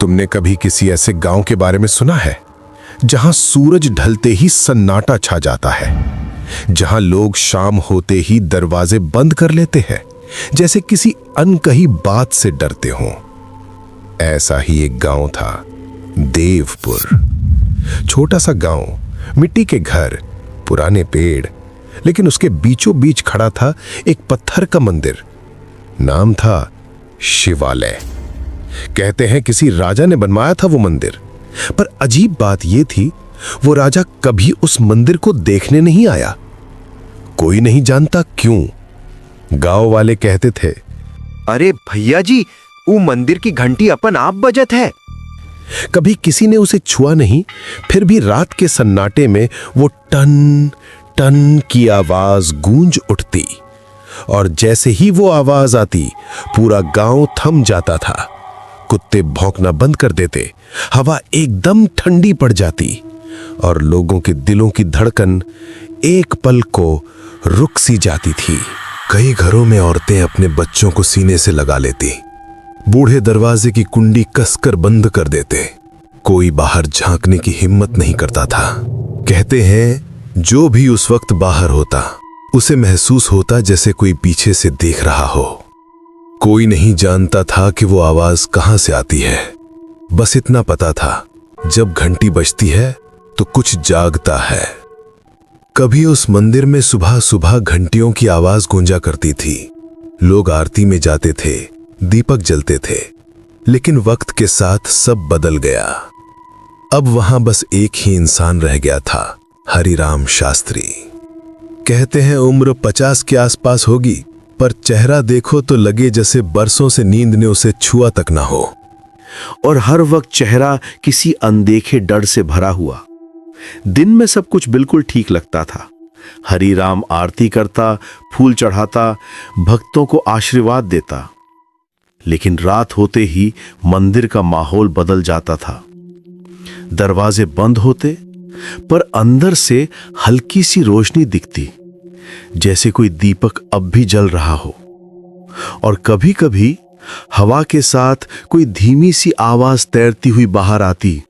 तुमने कभी किसी ऐसे गांव के बारे में सुना है जहां सूरज ढलते ही सन्नाटा छा जाता है, जहां लोग शाम होते ही दरवाजे बंद कर लेते हैं जैसे किसी अनकही बात से डरते हों? ऐसा ही एक गांव था, देवपुर। छोटा सा गांव, मिट्टी के घर, पुराने पेड़, लेकिन उसके बीचों बीच खड़ा था एक पत्थर का मंदिर। नाम था शिवालय। कहते हैं किसी राजा ने बनवाया था वो मंदिर, पर अजीब बात यह थी वो राजा कभी उस मंदिर को देखने नहीं आया। कोई नहीं जानता क्यों। गांव वाले कहते थे, अरे भैया जी, वो मंदिर की घंटी अपन आप बजत है। कभी किसी ने उसे छुआ नहीं, फिर भी रात के सन्नाटे में वो टन टन की आवाज गूंज उठती, और जैसे ही वो आवाज आती पूरा गांव थम जाता था। कुत्ते भौंकना बंद कर देते, हवा एकदम ठंडी पड़ जाती, और लोगों के दिलों की धड़कन एक पल को रुक सी जाती थी। कई घरों में औरतें अपने बच्चों को सीने से लगा लेती, बूढ़े दरवाजे की कुंडी कसकर बंद कर देते। कोई बाहर झांकने की हिम्मत नहीं करता था। कहते हैं जो भी उस वक्त बाहर होता उसे महसूस होता जैसे कोई पीछे से देख रहा हो। कोई नहीं जानता था कि वो आवाज कहां से आती है। बस इतना पता था, जब घंटी बजती है तो कुछ जागता है। कभी उस मंदिर में सुबह सुबह घंटियों की आवाज गूंजा करती थी। लोग आरती में जाते थे, दीपक जलते थे, लेकिन वक्त के साथ सब बदल गया। अब वहां बस एक ही इंसान रह गया था, हरिराम शास्त्री। कहते हैं उम्र 50 के आसपास होगी, पर चेहरा देखो तो लगे जैसे बरसों से नींद ने उसे छुआ तक ना हो। और हर वक्त चेहरा किसी अनदेखे डर से भरा हुआ। दिन में सब कुछ बिल्कुल ठीक लगता था। हरिराम आरती करता, फूल चढ़ाता, भक्तों को आशीर्वाद देता। लेकिन रात होते ही मंदिर का माहौल बदल जाता था। दरवाजे बंद होते, पर अंदर से हल्की सी रोशनी दिखती, जैसे कोई दीपक अब भी जल रहा हो। और कभी कभी हवा के साथ कोई धीमी सी आवाज तैरती हुई बाहर आती,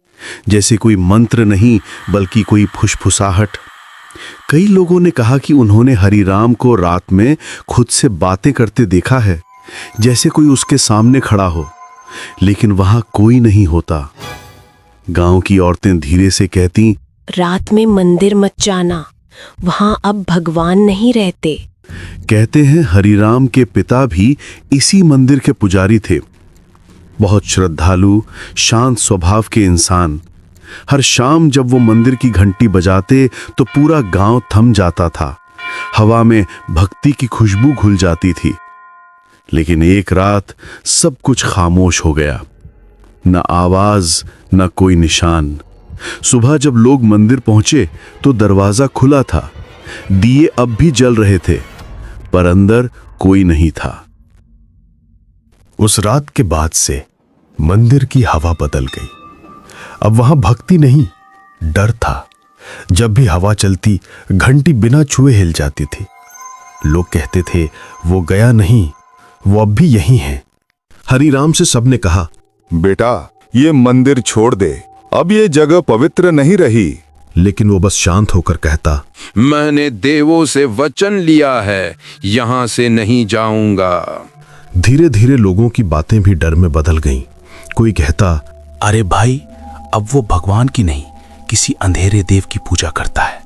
जैसे कोई मंत्र नहीं बल्कि कोई फुसफुसाहट। कई लोगों ने कहा कि उन्होंने हरिराम को रात में खुद से बातें करते देखा है, जैसे कोई उसके सामने खड़ा हो, लेकिन वहां कोई नहीं होता। गांव की औरतें धीरे से कहती, रात में मंदिर मत जाना, वहां अब भगवान नहीं रहते। कहते हैं हरिराम के पिता भी इसी मंदिर के पुजारी थे। बहुत श्रद्धालु, शांत स्वभाव के इंसान। हर शाम जब वो मंदिर की घंटी बजाते तो पूरा गांव थम जाता था। हवा में भक्ति की खुशबू घुल जाती थी। लेकिन एक रात सब कुछ खामोश हो गया। न आवाज, न कोई निशान। सुबह जब लोग मंदिर पहुंचे तो दरवाजा खुला था। दिए अब भी जल रहे थे, पर अंदर कोई नहीं था। उस रात के बाद से मंदिर की हवा बदल गई। अब वहां भक्ति नहीं, डर था। जब भी हवा चलती, घंटी बिना छुए हिल जाती थी। लोग कहते थे वो गया नहीं, वो अब भी यहीं है। हरिराम से सबने कहा, बेटा ये मंदिर छोड़ दे, अब ये जगह पवित्र नहीं रही। लेकिन वो बस शांत होकर कहता, मैंने देवों से वचन लिया है, यहां से नहीं जाऊंगा। धीरे धीरे लोगों की बातें भी डर में बदल गईं। कोई कहता, अरे भाई, अब वो भगवान की नहीं, किसी अंधेरे देव की पूजा करता है।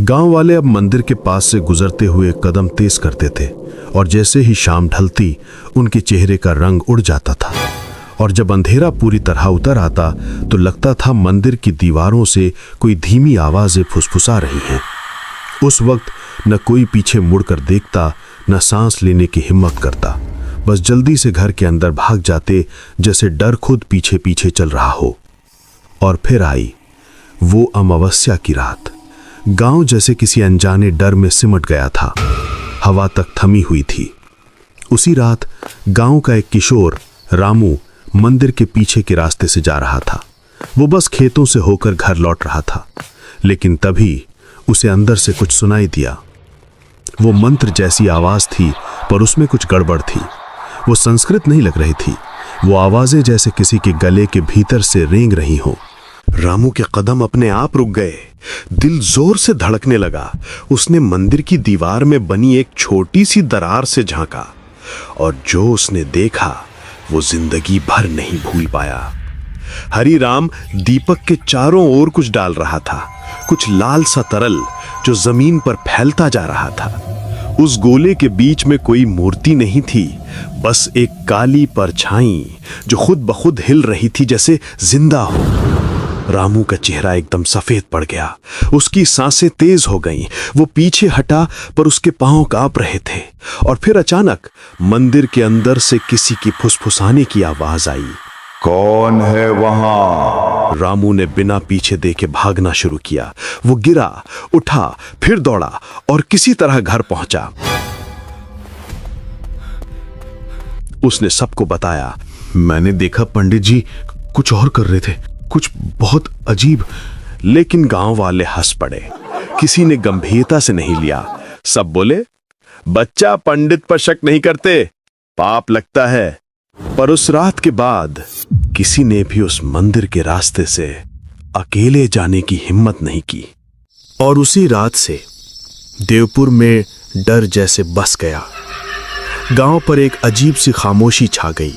गांव वाले अब मंदिर के पास से गुजरते हुए कदम तेज करते थे, और जैसे ही शाम ढलती उनके चेहरे का रंग उड़ जाता था। और जब अंधेरा पूरी तरह उतर आता तो लगता था मंदिर की दीवारों से कोई धीमी आवाजें फुसफुसा रही हैं। उस वक्त न कोई पीछे मुड़कर देखता, न सांस लेने की हिम्मत करता। बस जल्दी से घर के अंदर भाग जाते, जैसे डर खुद पीछे पीछे चल रहा हो। और फिर आई वो अमावस्या की रात। गांव जैसे किसी अनजाने डर में सिमट गया था। हवा तक थमी हुई थी। उसी रात गांव का एक किशोर रामू मंदिर के पीछे के रास्ते से जा रहा था। वो बस खेतों से होकर घर लौट रहा था, लेकिन तभी उसे अंदर से कुछ सुनाई दिया। वो मंत्र जैसी आवाज थी, पर उसमें कुछ गड़बड़ थी। वो संस्कृत नहीं लग रही थी, वो आवाजें जैसे किसी के गले के भीतर से रेंग रही हों। रामू के कदम अपने आप रुक गए। दिल जोर से धड़कने लगा। उसने मंदिर की दीवार में बनी एक छोटी सी दरार से झांका और जो उसने देखा वो जिंदगी भर नहीं भूल पाया। हरी राम दीपक के चारों ओर कुछ डाल रहा था, कुछ लाल सा तरल जो जमीन पर फैलता जा रहा था। उस गोले के बीच में कोई मूर्ति नहीं थी, बस एक काली परछाई जो खुद ब खुद हिल रही थी जैसे जिंदा हो। रामू का चेहरा एकदम सफेद पड़ गया, उसकी सांसें तेज हो गईं। वो पीछे हटा पर उसके पांव कांप रहे थे। और फिर अचानक मंदिर के अंदर से किसी की फुसफुसाने की आवाज आई। कौन है वहां? रामू ने बिना पीछे देखे भागना शुरू किया। वो गिरा, उठा, फिर दौड़ा और किसी तरह घर पहुंचा। उसने सबको बताया, मैंने देखा पंडित जी कुछ और कर रहे थे, कुछ बहुत अजीब। लेकिन गांव वाले हंस पड़े। किसी ने गंभीरता से नहीं लिया। सब बोले, बच्चा पंडित पर शक नहीं करते, पाप लगता है। पर उस रात के बाद किसी ने भी उस मंदिर के रास्ते से अकेले जाने की हिम्मत नहीं की। और उसी रात से देवपुर में डर जैसे बस गया। गांव पर एक अजीब सी खामोशी छा गई।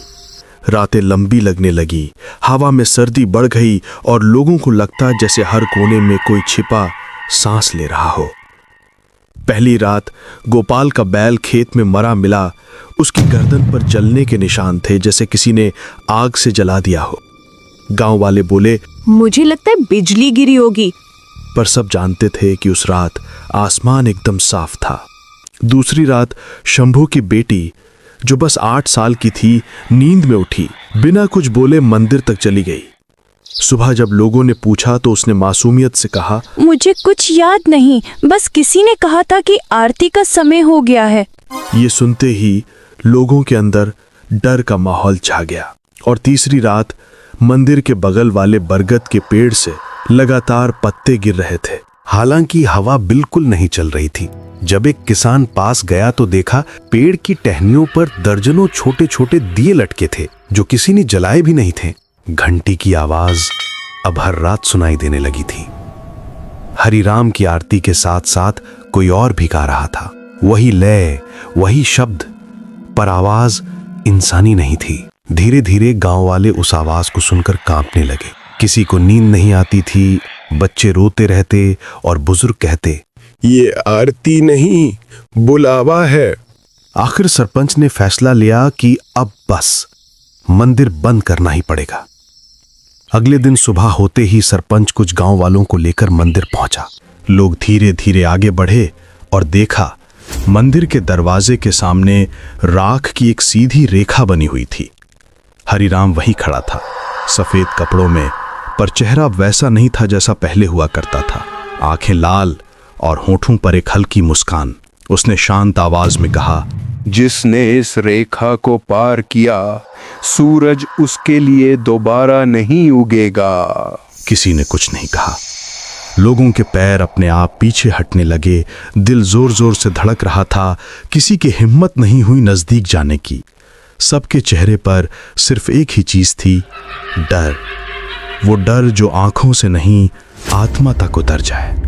रातें लंबी लगने लगी, हवा में सर्दी बढ़ गई और लोगों को लगता जैसे हर कोने में कोई छिपा सांस ले रहा हो। पहली रात गोपाल का बैल खेत में मरा मिला। उसकी गर्दन पर जलने के निशान थे, जैसे किसी ने आग से जला दिया हो। गांव वाले बोले, मुझे लगता है बिजली गिरी होगी। पर सब जानते थे कि उस रात आसमान एकदम साफ था। दूसरी रात शंभू की बेटी, जो बस 8 साल की थी, नींद में उठी, बिना कुछ बोले मंदिर तक चली गई। सुबह जब लोगों ने पूछा तो उसने मासूमियत से कहा, मुझे कुछ याद नहीं, बस किसी ने कहा था कि आरती का समय हो गया है। ये सुनते ही लोगों के अंदर डर का माहौल छा गया। और तीसरी रात मंदिर के बगल वाले बरगद के पेड़ से लगातार पत्ते गिर रहे थे। हालांकि हवा बिल्कुल नहीं चल रही थी। जब एक किसान पास गया तो देखा पेड़ की टहनियों पर दर्जनों छोटे छोटे दिए लटके थे, जो किसी ने जलाए भी नहीं थे। घंटी की आवाज अब हर रात सुनाई देने लगी थी। हरिराम की आरती के साथ साथ कोई और भी गा रहा था। वही लय, वही शब्द, पर आवाज इंसानी नहीं थी। धीरे धीरे गांव वाले उस आवाज को सुनकर कांपने लगे। किसी को नींद नहीं आती थी, बच्चे रोते रहते और बुजुर्ग कहते, ये आरती नहीं, बुलावा है। आखिर सरपंच ने फैसला लिया कि अब बस मंदिर बंद करना ही पड़ेगा। अगले दिन सुबह होते ही सरपंच कुछ गांव वालों को लेकर मंदिर पहुंचा। लोग धीरे धीरे आगे बढ़े और देखा मंदिर के दरवाजे के सामने राख की एक सीधी रेखा बनी हुई थी। हरिराम वहीं खड़ा था, सफेद कपड़ों में, पर चेहरा वैसा नहीं था जैसा पहले हुआ करता था। आंखें लाल और होठों पर एक हल्की मुस्कान। उसने शांत आवाज में कहा, जिसने इस रेखा को पार किया, सूरज उसके लिए दोबारा नहीं उगेगा। किसी ने कुछ नहीं कहा। लोगों के पैर अपने आप पीछे हटने लगे। दिल जोर जोर से धड़क रहा था। किसी की हिम्मत नहीं हुई नजदीक जाने की। सबके चेहरे पर सिर्फ एक ही चीज थी, डर। वो डर जो आंखों से नहीं, आत्मा तक उतर जाए।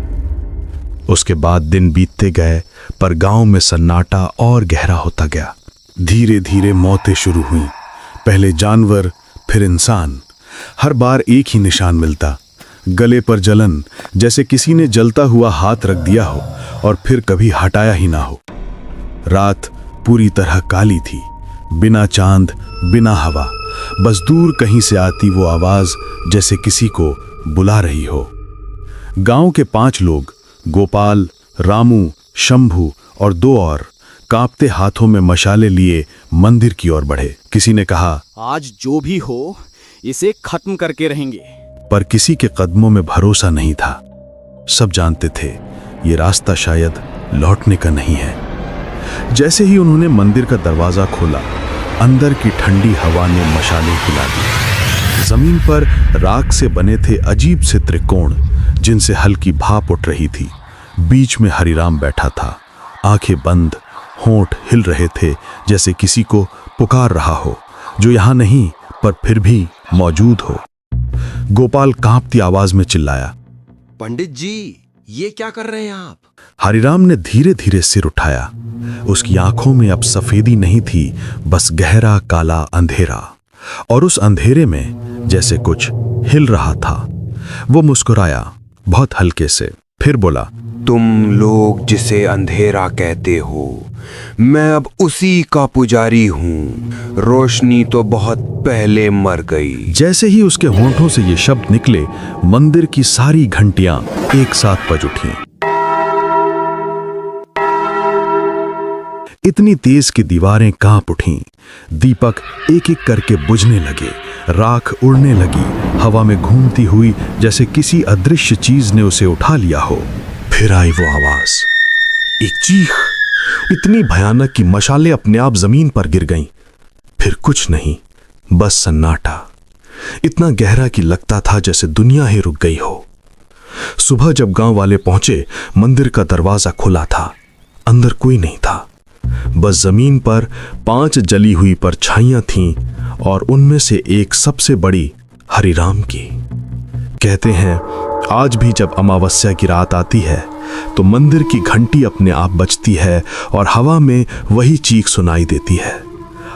उसके बाद दिन बीतते गए, पर गांव में सन्नाटा और गहरा होता गया। धीरे धीरे मौतें शुरू हुईं। पहले जानवर, फिर इंसान। हर बार एक ही निशान मिलता, गले पर जलन, जैसे किसी ने जलता हुआ हाथ रख दिया हो और फिर कभी हटाया ही ना हो। रात पूरी तरह काली थी, बिना चांद, बिना हवा। बस दूर कहीं से आती वो आवाज जैसे किसी को बुला रही हो। गांव के 5 लोग, गोपाल, रामू, शंभू और 2 और, कांपते हाथों में मशाले लिए मंदिर की ओर बढ़े। किसी ने कहा, आज जो भी हो इसे खत्म करके रहेंगे। पर किसी के कदमों में भरोसा नहीं था। सब जानते थे ये रास्ता शायद लौटने का नहीं है। जैसे ही उन्होंने मंदिर का दरवाजा खोला, अंदर की ठंडी हवा ने मशालें हिला दी। जमीन पर राख से बने थे अजीब से त्रिकोण, जिनसे हल्की भाप उठ रही थी। बीच में हरिराम बैठा था, आंखें बंद, होंठ हिल रहे थे जैसे किसी को पुकार रहा हो, जो यहां नहीं पर फिर भी मौजूद हो। गोपाल कांपती आवाज में चिल्लाया, पंडित जी, ये क्या कर रहे हैं आप? हरिराम ने धीरे धीरे सिर उठाया। उसकी आंखों में अब सफेदी नहीं थी, बस गहरा काला अंधेरा, और उस अंधेरे में जैसे कुछ हिल रहा था। वो मुस्कुराया बहुत हल्के से, फिर बोला, तुम लोग जिसे अंधेरा कहते हो, मैं अब उसी का पुजारी हूं। रोशनी तो बहुत पहले मर गई। जैसे ही उसके होंठों से ये शब्द निकले, मंदिर की सारी घंटियां एक साथ बज उठी। इतनी तेज कि दीवारें कांप उठीं। दीपक एक एक करके बुझने लगे, राख उड़ने लगी, हवा में घूमती हुई, जैसे किसी अदृश्य चीज ने उसे उठा लिया हो। फिर आई वो आवाज, एक चीख, इतनी भयानक कि मशालें अपने आप जमीन पर गिर गईं। फिर कुछ नहीं, बस सन्नाटा, इतना गहरा कि लगता था जैसे दुनिया ही रुक गई हो। सुबह जब गांव वाले पहुंचे, मंदिर का दरवाजा खुला था। अंदर कोई नहीं था, बस जमीन पर 5 जली हुई परछाइयां थीं, और उनमें से एक सबसे बड़ी हरिराम की। कहते हैं आज भी जब अमावस्या की रात आती है तो मंदिर की घंटी अपने आप बजती है और हवा में वही चीख सुनाई देती है,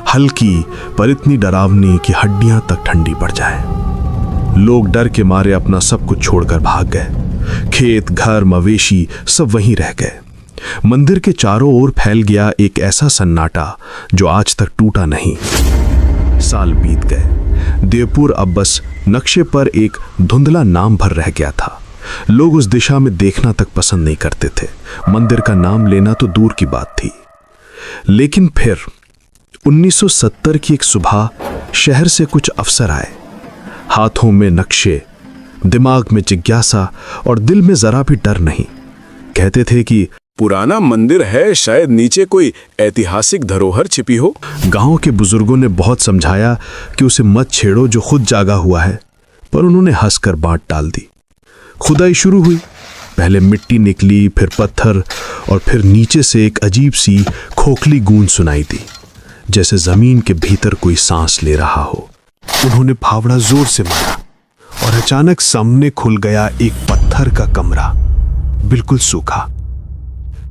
हल्की पर इतनी डरावनी कि हड्डियां तक ठंडी पड़ जाए। लोग डर के मारे अपना सब कुछ छोड़कर भाग गए। खेत, घर, मवेशी सब वहीं रह गए। मंदिर के चारों ओर फैल गया एक ऐसा सन्नाटा जो आज तक टूटा नहीं। साल बीत गए। देवपुर अब बस नक्शे पर एक धुंधला नाम भर रह गया था। लोग उस दिशा में देखना तक पसंद नहीं करते थे। मंदिर का नाम लेना तो दूर की बात थी। लेकिन फिर 1970 की एक सुबह शहर से कुछ अफसर आए, हाथों में नक्शे, दिमाग में जिज्ञासा और दिल में जरा भी डर नहीं। कहते थे कि पुराना मंदिर है, शायद नीचे कोई ऐतिहासिक धरोहर छिपी हो। गांव के बुजुर्गों ने बहुत समझाया कि उसे मत छेड़ो, जो खुद जागा हुआ है, पर उन्होंने हंसकर बात टाल दी। खुदाई शुरू हुई। पहले मिट्टी निकली, फिर पत्थर, और फिर नीचे से एक अजीब सी खोखली गूंज सुनाई दी, जैसे जमीन के भीतर कोई सांस ले रहा हो। उन्होंने फावड़ा जोर से मारा और अचानक सामने खुल गया एक पत्थर का कमरा, बिल्कुल सूखा,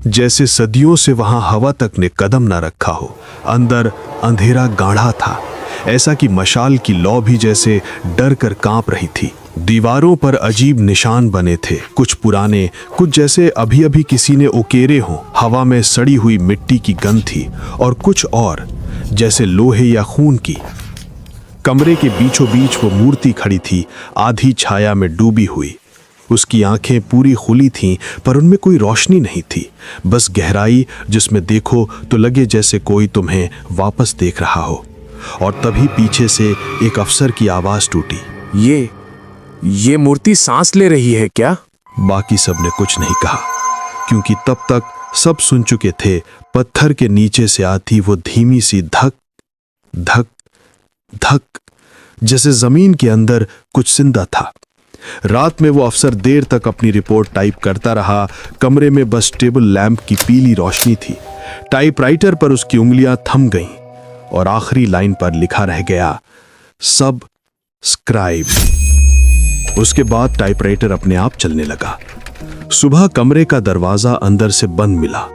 जैसे सदियों से वहां हवा तक ने कदम ना रखा हो। अंदर अंधेरा गाढ़ा था, ऐसा कि मशाल की लौ भी जैसे डर कर कांप रही थी। दीवारों पर अजीब निशान बने थे, कुछ पुराने, कुछ जैसे अभी अभी किसी ने उकेरे हों। हवा में सड़ी हुई मिट्टी की गंध थी, और कुछ और जैसे लोहे या खून की। कमरे के बीचों बीच वो मूर्ति खड़ी थी, आधी छाया में डूबी हुई। उसकी आंखें पूरी खुली थीं, पर उनमें कोई रोशनी नहीं थी, बस गहराई जिसमें देखो तो लगे जैसे कोई तुम्हें वापस देख रहा हो। और तभी पीछे से एक अफसर की आवाज टूटी, ये मूर्ति सांस ले रही है क्या? बाकी सबने कुछ नहीं कहा, क्योंकि तब तक सब सुन चुके थे। पत्थर के नीचे से आती वो धीमी सी धक धक धक, जैसे जमीन के अंदर कुछ जिंदा था। रात में वो अफसर देर तक अपनी रिपोर्ट टाइप करता रहा। कमरे में बस टेबल लैंप की पीली रोशनी थी। टाइपराइटर पर उसकी उंगलियां थम गईं, और आखिरी लाइन पर लिखा रह गया, सब्सक्राइब। उसके बाद टाइपराइटर अपने आप चलने लगा। सुबह कमरे का दरवाजा अंदर से बंद मिला।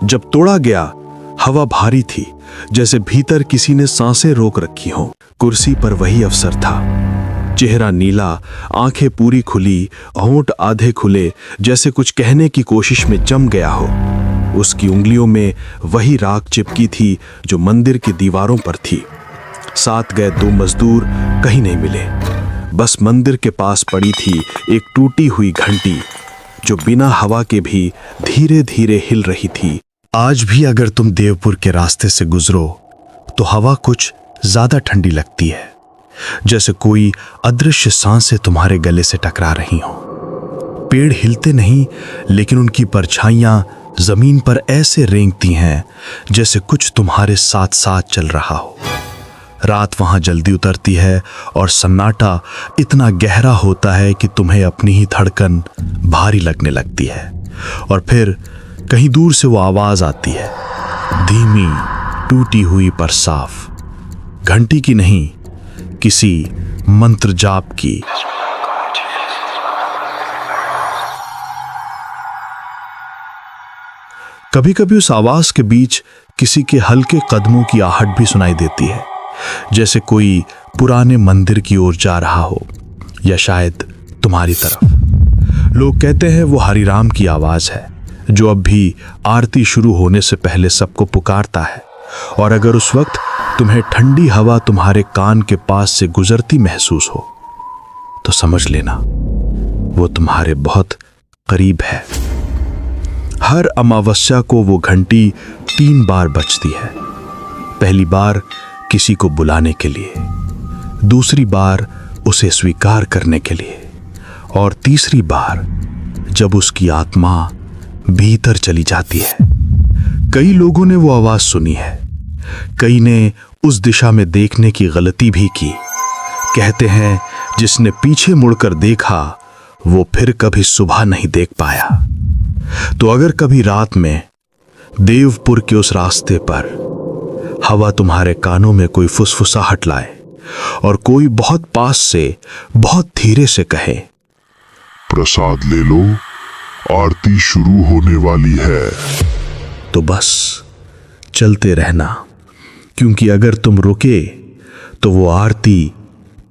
जब तोड़ा गया, हवा भारी थी, जैसे भीतर किसी ने सांसें रोक रखी हों। कुर्सी पर वही अफसर था, चेहरा नीला, आंखें पूरी खुली, होंठ आधे खुले, जैसे कुछ कहने की कोशिश में जम गया हो। उसकी उंगलियों में वही राख चिपकी थी जो मंदिर की दीवारों पर थी। साथ गए 2 मजदूर कहीं नहीं मिले। बस मंदिर के पास पड़ी थी एक टूटी हुई घंटी, जो बिना हवा के भी धीरे धीरे हिल रही थी। आज भी अगर तुम देवपुर के रास्ते से गुजरो तो हवा कुछ ज्यादा ठंडी लगती है, जैसे कोई अदृश्य सांसें तुम्हारे गले से टकरा रही हों। पेड़ हिलते नहीं, लेकिन उनकी परछाइयां जमीन पर ऐसे रेंगती हैं जैसे कुछ तुम्हारे साथ साथ चल रहा हो। रात वहां जल्दी उतरती है और सन्नाटा इतना गहरा होता है कि तुम्हें अपनी ही धड़कन भारी लगने लगती है। और फिर कहीं दूर से वो आवाज आती है, धीमी, टूटी हुई पर साफ, घंटी की नहीं, किसी मंत्र जाप की। कभी कभी उस आवाज के बीच किसी के हल्के कदमों की आहट भी सुनाई देती है, जैसे कोई पुराने मंदिर की ओर जा रहा हो, या शायद तुम्हारी तरफ। लोग कहते हैं वो हरिराम की आवाज है, जो अब भी आरती शुरू होने से पहले सबको पुकारता है। और अगर उस वक्त तुम्हें ठंडी हवा तुम्हारे कान के पास से गुजरती महसूस हो, तो समझ लेना वो तुम्हारे बहुत करीब है। हर अमावस्या को वो घंटी 3 बार बजती है। पहली बार किसी को बुलाने के लिए, दूसरी बार उसे स्वीकार करने के लिए, और तीसरी बार जब उसकी आत्मा भीतर चली जाती है। कई लोगों ने वो आवाज सुनी है, कई ने उस दिशा में देखने की गलती भी की। कहते हैं जिसने पीछे मुड़कर देखा वो फिर कभी सुबह नहीं देख पाया। तो अगर कभी रात में देवपुर के उस रास्ते पर हवा तुम्हारे कानों में कोई फुसफुसाहट लाए और कोई बहुत पास से बहुत धीरे से कहे, प्रसाद ले लो, आरती शुरू होने वाली है, तो बस चलते रहना, क्योंकि अगर तुम रुके तो वो आरती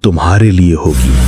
तुम्हारे लिए होगी।